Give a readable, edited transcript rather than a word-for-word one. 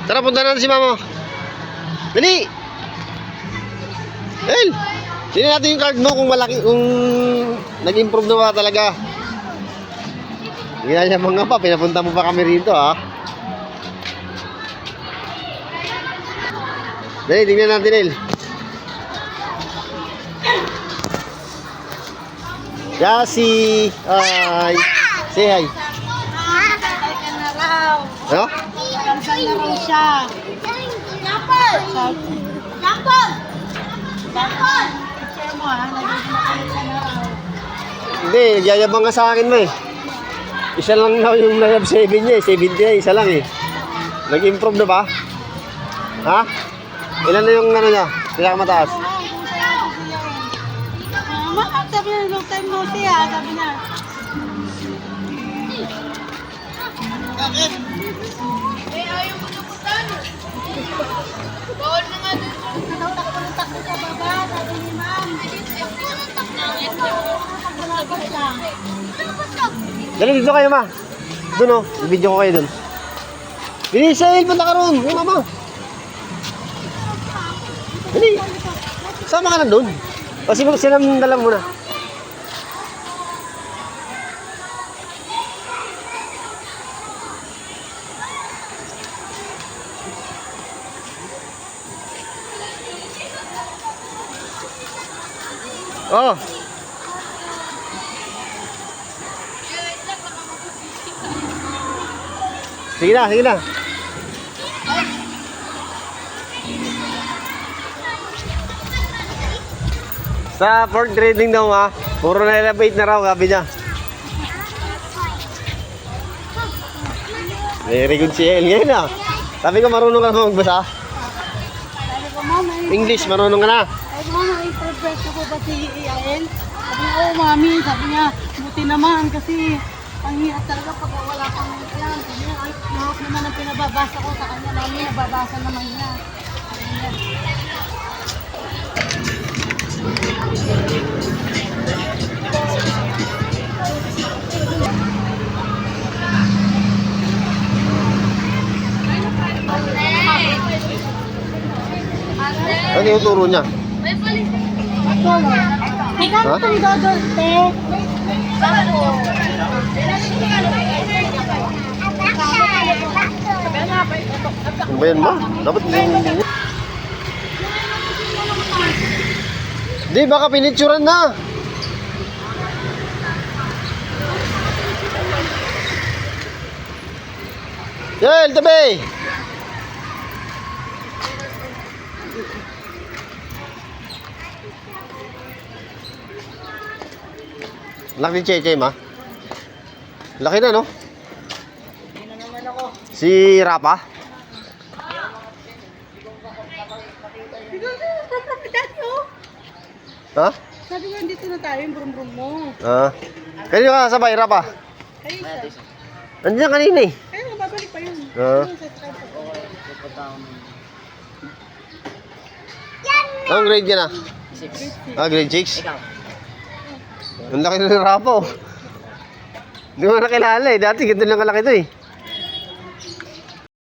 Tara, punta natin si mama. Dali! El! Tingnan natin yung card mo kung malaki, kung nag-improve na ba talaga. Ginayabang nga pa, pinapunta mo pa kami rito, ha? Dali, tingnan natin, El. Yasi! Hi! Say hi! Tagal ka na raw. Ano? Tagal na raw siya. Lapon! Lapon! Lapon! Picture mo ha, nagiging ka na raw. Hindi, nagyayabang nga sa akin mo eh. Isa lang na yung nag 7 niya eh. 70 na, isa lang eh. Nag-improve na ba? Ha? Ilan na yung ano niya? Pinakamataas? Sabi niya, long time no see ha, sabi niya. Bakit? Ayaw mo nabutan. Bawal na nga dun. Daw nakuluntak ko sa baba, sabi ni ma'am. Pagbalabas lang. Dali, dito kayo ma. Doon oh, i-video ko kayo doon. Dali, Sail, punta ka roon. Yung mama. Dali. Sama ka na doon. Kasi sila dalang muna. Oh. Sige na, sige na. Sa fourth grading daw ha, puro na-elevate na raw, sabi niya. Very good si El ngayon ah. Sabi ko marunong ka na magbasa. Sabi ko, ma'am, English, marunong ka na. sabi ko, ma'am, i-progress ko ba si Ian? Sabi niya, oo, mami. Sabi niya, buti naman kasi ang hirap talaga pag wala kang yan. Sabi niya, ay, lahat naman ang pinababasa ko sa kanya, mami, nababasa naman niya. Sabi niya, Ano yung turo niya? magkano Ha? itong dodol, te? Ano ba yan ma? Dapat yung... Di, baka pinitsuran na. Yel, tabi! Laki ni Cheche, ma. Laki na, no? Si Rapa? Ha? Sabi ko, dito na tayo yung brum-brum mo. Ah. Kanino ka sabay, Rapa? Kayo isa. Nandiyan kanina eh. Kaya nga, babalik pa yun. Ah. Anong grade ka na? Ah, grade 6? Ang laki na ng Rapa oh. Hindi mo nakilala eh. Dati ganito lang kalaki ito eh.